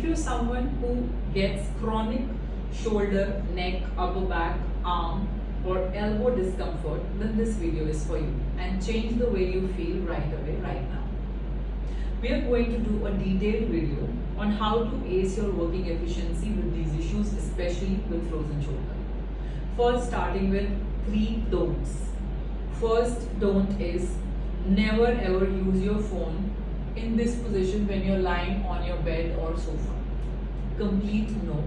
if you're someone who gets chronic shoulder, neck, upper back, arm or elbow discomfort, then this video is for you, and change the way you feel right away, right now. We are going to do a detailed video on how to ace your working efficiency with these issues, especially with frozen shoulder. First, starting with 3 don'ts. First don't is never ever use your phone in this position when you're lying on your bed or sofa. Complete no.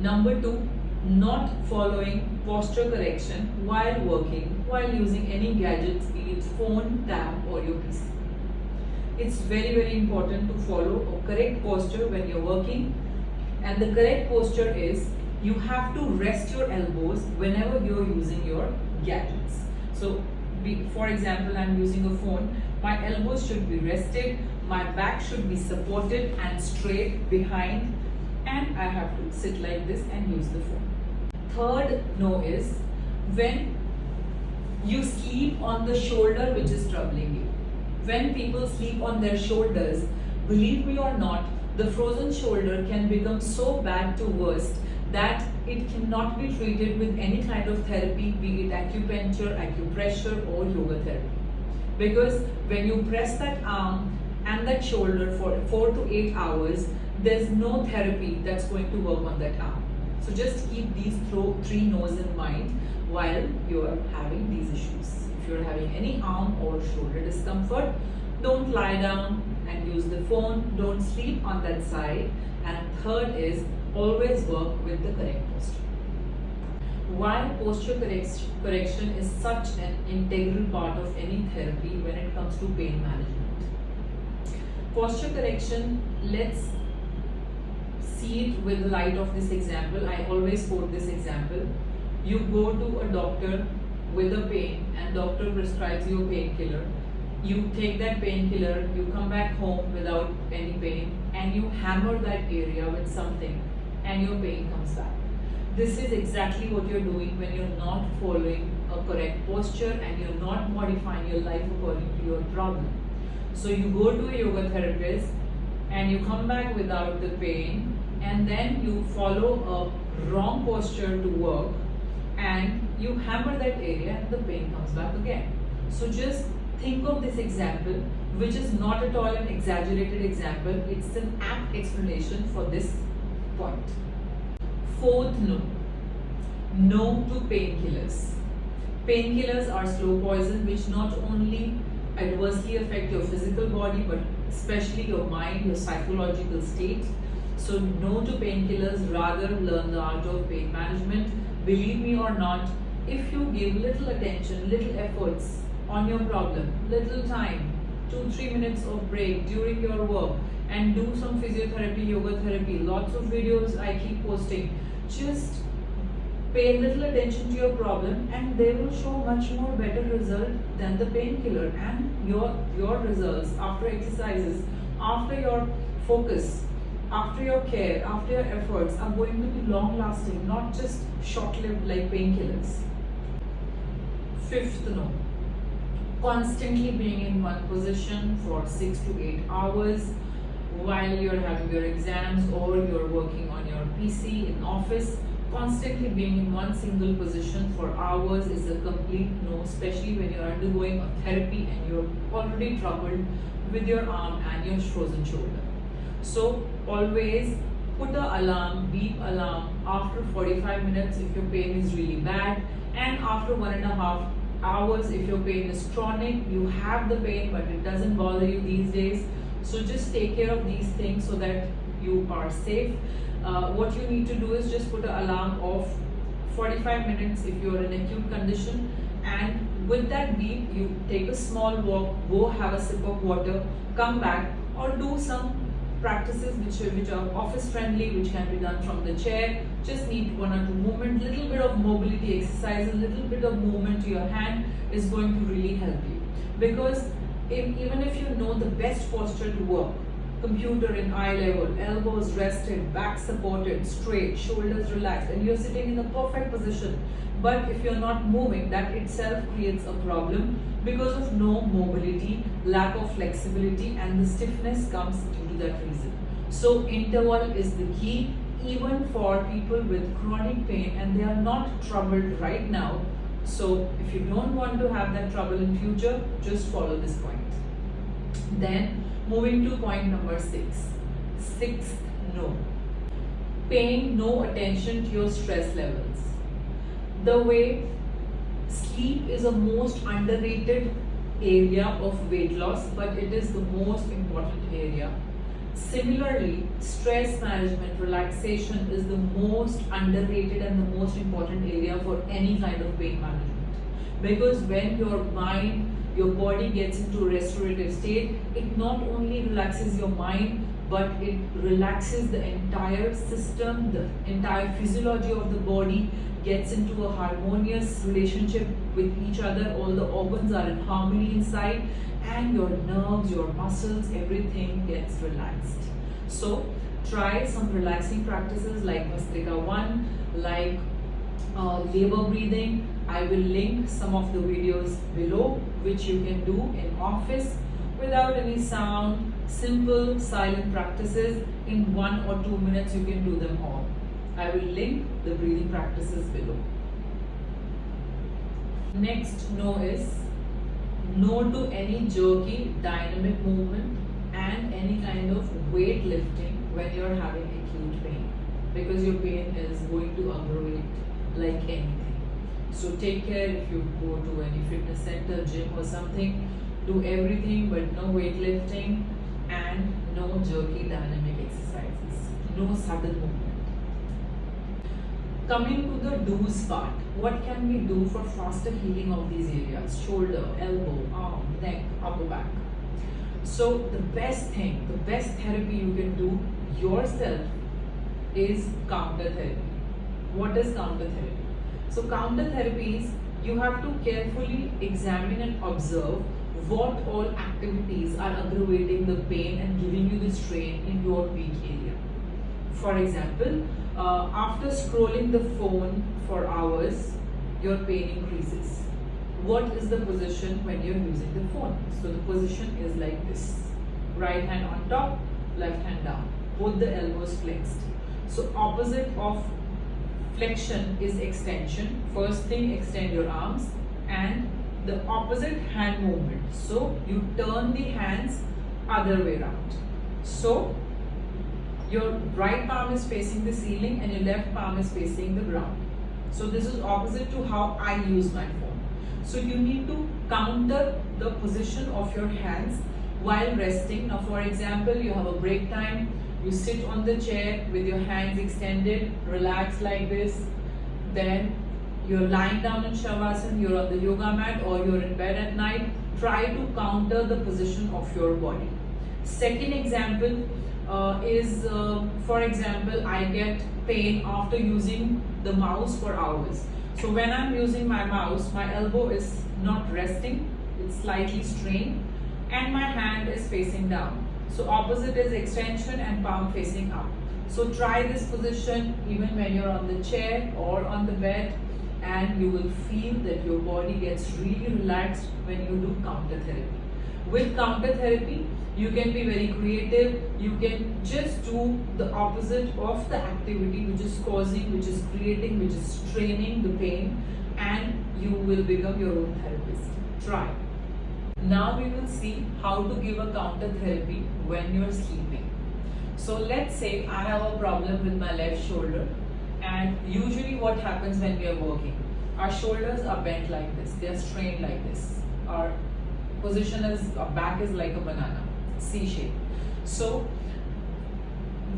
Number 2, not following posture correction while working, while using any gadgets, be it phone, tab or your PC. It's very important to follow a correct posture when you're working, and the correct posture is you have to rest your elbows whenever you're using your gadgets. So for example, I'm using a phone, my elbows should be rested, my back should be supported and straight behind, and I have to sit like this and use the phone. Third no is when you sleep on the shoulder which is troubling you. When people sleep on their shoulders, believe me or not, the frozen shoulder can become so bad to worst that it cannot be treated with any kind of therapy, be it acupuncture, acupressure or yoga therapy. Because when you press that arm and that shoulder for 4 to 8 hours, there's no therapy that's going to work on that arm. So just keep these 3 no's in mind while you are having these issues. If you're having any arm or shoulder discomfort, don't lie down and use the phone, don't sleep on that side, and third is always work with the correct posture. Why posture correction is such an integral part of any therapy when it comes to pain management. Posture correction, let's see it with the light of this example. I always quote this example. You go to a doctor with a pain and doctor prescribes you a painkiller. You take that painkiller, you come back home without any pain and you hammer that area with something and your pain comes back. This is exactly what you're doing when you're not following a correct posture and you're not modifying your life according to your problem. So you go to a yoga therapist and you come back without the pain, and then you follow a wrong posture to work and you hammer that area and the pain comes back again. So just think of this example, which is not at all an exaggerated example. It's an apt explanation for this point. Fourth no. No to painkillers. Painkillers are slow poison which not only adversely affect your physical body but especially your mind, your psychological state. So no to painkillers, rather learn the art of pain management. Believe me or not, if you give little attention, little efforts on your problem, little time, 2-3 minutes of break during your work, and do some physiotherapy, yoga therapy, lots of videos I keep posting, just pay little attention to your problem and they will show much more better result than the painkiller, and your results after exercises, after your focus, after your care, after your efforts are going to be long lasting, not just short-lived like painkillers. Fifth no. Constantly being in one position for 6 to 8 hours while you're having your exams or you're working on your PC in office. Constantly being in one single position for hours is a complete no, especially when you're undergoing a therapy and you're already troubled with your arm and your frozen shoulder. So always put an alarm, beep alarm after 45 minutes if your pain is really bad, and after 1.5 hours if your pain is chronic. You have the pain but it doesn't bother you these days. So just take care of these things so that you are safe. What you need to do is just put an alarm of 45 minutes if you're in acute condition, and with that beep you take a small walk, go have a sip of water, come back, or do some practices which are office friendly, which can be done from the chair. Just need 1 or 2 movement, little bit of mobility exercises, little bit of movement to your hand is going to really help you. Because even if you know the best posture to work, computer in eye level, elbows rested, back supported, straight, shoulders relaxed, and you're sitting in a perfect position, but if you're not moving, that itself creates a problem because of no mobility, lack of flexibility, and the stiffness comes due to that reason. So interval is the key, even for people with chronic pain and they are not troubled right now. So if you don't want to have that trouble in future, just follow this point. Then moving to point number 6. Sixth, no. Paying no attention to your stress levels. The way sleep is a most underrated area of weight loss, but it is the most important area. Similarly, stress management, relaxation is the most underrated and the most important area for any kind of pain management. Because when your mind, your body gets into a restorative state, it not only relaxes your mind, but it relaxes the entire system, the entire physiology of the body gets into a harmonious relationship with each other. All the organs are in harmony inside, and your nerves, your muscles, everything gets relaxed. So try some relaxing practices like Vatsalya 1, like labor breathing. I will link some of the videos below which you can do in office without any sound, simple silent practices. In 1 or 2 minutes you can do them all. I will link the breathing practices below. Next no is no to any jerky dynamic movement and any kind of weight lifting when you're having acute pain, because your pain is going to aggravate like anything. So take care. If you go to any fitness center, gym or something, do everything but no weightlifting and no jerky dynamic exercises, no sudden movement. Coming to the do's part, what can we do for faster healing of these areas? Shoulder, elbow, arm, neck, upper back. So the best thing, the best therapy you can do yourself is counter therapy. What is counter therapy? So counter therapies, you have to carefully examine and observe what all activities are aggravating the pain and giving you the strain in your weak area. For example, after scrolling the phone for hours, your pain increases. What is the position when you're using the phone? So the position is like this. Right hand on top, left hand down. Both the elbows flexed. So opposite of flexion is extension. First thing, extend your arms, and the opposite hand movement. So you turn the hands other way around. So your right palm is facing the ceiling and your left palm is facing the ground. So this is opposite to how I use my phone. So you need to counter the position of your hands while resting. Now for example, you have a break time, you sit on the chair with your hands extended, relax like this, then you're lying down in Shavasana, you're on the yoga mat or you're in bed at night, try to counter the position of your body. Second example is, for example, I get pain after using the mouse for hours. So when I'm using my mouse, my elbow is not resting, it's slightly strained, and my hand is facing down. So opposite is extension and palm facing up. So try this position even when you're on the chair or on the bed, and you will feel that your body gets really relaxed when you do counter therapy. With counter therapy, you can be very creative. You can just do the opposite of the activity which is causing, which is creating, which is straining the pain, and you will become your own therapist. Try. Now we will see how to give a counter therapy when you're sleeping. So let's say I have a problem with my left shoulder, and usually what happens when we are working, our shoulders are bent like this, they are strained like this. Our position is, our back is like a banana, C shape. So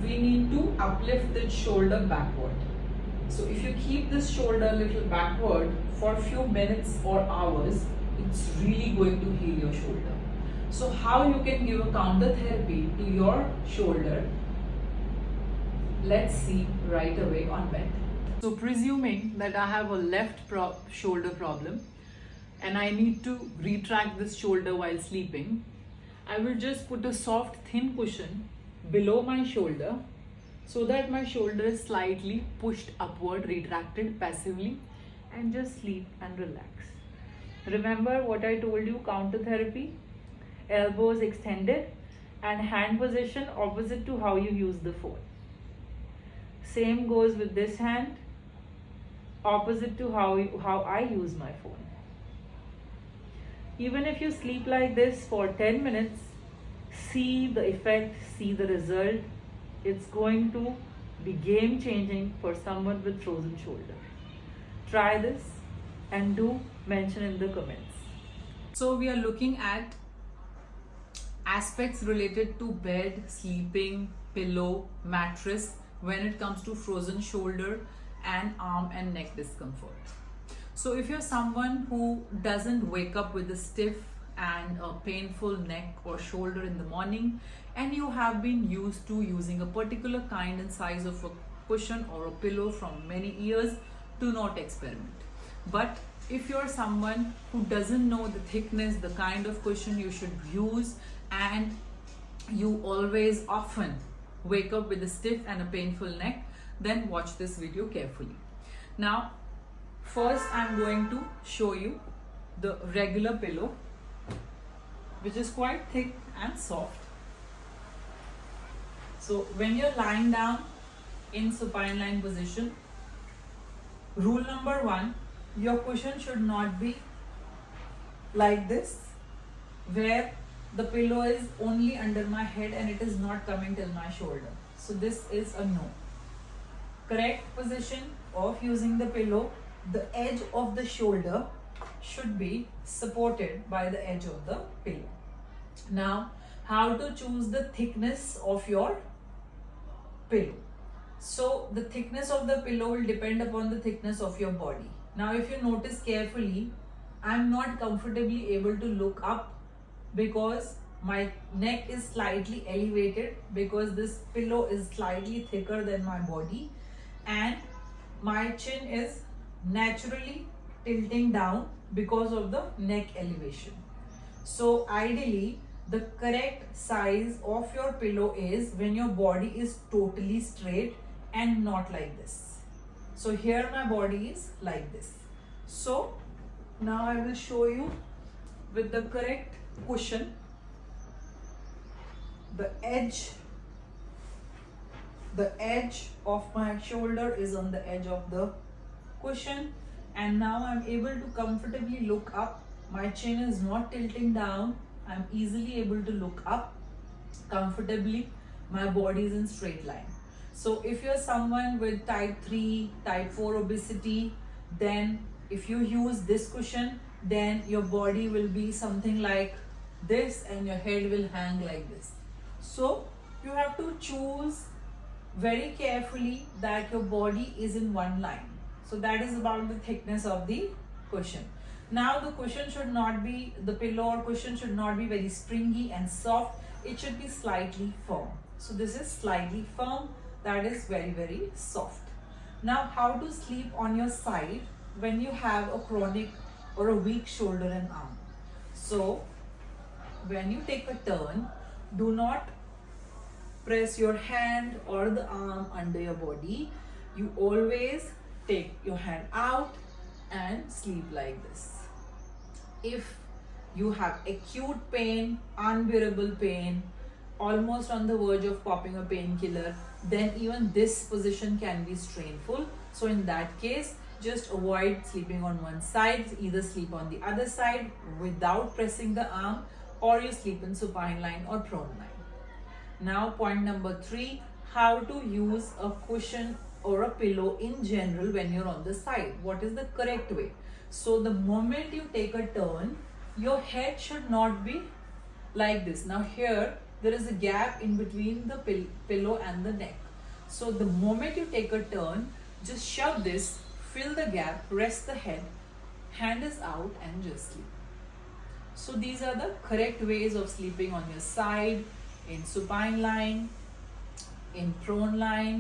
we need to uplift the shoulder backward. So if you keep this shoulder a little backward for a few minutes or hours, it's really going to heal your shoulder. So how you can give a counter therapy to your shoulder, let's see right away on bed. So presuming that I have a left shoulder problem and I need to retract this shoulder while sleeping, I will just put a soft thin cushion below my shoulder so that my shoulder is slightly pushed upward, retracted passively, and just sleep and relax. Remember what I told you, counter therapy, elbows extended, and hand position opposite to how you use the phone. Same goes with this hand, opposite to how I use my phone. Even if you sleep like this for 10 minutes, see the effect, see the result. It's going to be game changing for someone with frozen shoulder. Try this and do mention in the comments. So we are looking at aspects related to bed, sleeping, pillow, mattress when it comes to frozen shoulder and arm and neck discomfort. So if you're someone who doesn't wake up with a stiff and a painful neck or shoulder in the morning, and you have been used to using a particular kind and size of a cushion or a pillow from many years, do not experiment. But if you're someone who doesn't know the thickness, the kind of cushion you should use, and you always often wake up with a stiff and a painful neck, then watch this video carefully. Now, first I'm going to show you the regular pillow, which is quite thick and soft. So when you're lying down in supine lying position, rule number 1, your cushion should not be like this, where the pillow is only under my head and it is not coming till my shoulder. So this is a no. Correct position of using the pillow, the edge of the shoulder should be supported by the edge of the pillow. Now, how to choose the thickness of your pillow? So the thickness of the pillow will depend upon the thickness of your body. Now, if you notice carefully, I am not comfortably able to look up because my neck is slightly elevated, because this pillow is slightly thicker than my body, and my chin is naturally tilting down because of the neck elevation. So ideally, the correct size of your pillow is when your body is totally straight and not like this. So here my body is like this. So now I will show you with the correct cushion. The edge of my shoulder is on the edge of the cushion, and now I'm able to comfortably look up. My chin is not tilting down. I'm easily able to look up comfortably. My body is in straight line. So if you're someone with type 3, type 4 obesity, then if you use this cushion, then your body will be something like this and your head will hang like this. So you have to choose very carefully that your body is in one line. So that is about the thickness of the cushion. Now the cushion should not be, the pillow or cushion should not be very springy and soft. It should be slightly firm. So this is slightly firm, that is very, very soft. Now how to sleep on your side when you have a chronic or a weak shoulder and arm. So when you take a turn, do not press your hand or the arm under your body. You always take your hand out and sleep like this. If you have acute pain, unbearable pain, almost on the verge of popping a painkiller, then even this position can be strainful. So in that case, just avoid sleeping on one side, either sleep on the other side without pressing the arm, or you sleep in supine line or prone line. Now point number 3, how to use a cushion or a pillow in general when you're on the side. What is the correct way? So the moment you take a turn, your head should not be like this. Now here there is a gap in between the pillow and the neck. So the moment you take a turn, just shove this, fill the gap, rest the head, hand is out and just sleep. So these are the correct ways of sleeping on your side, in supine line, in prone line.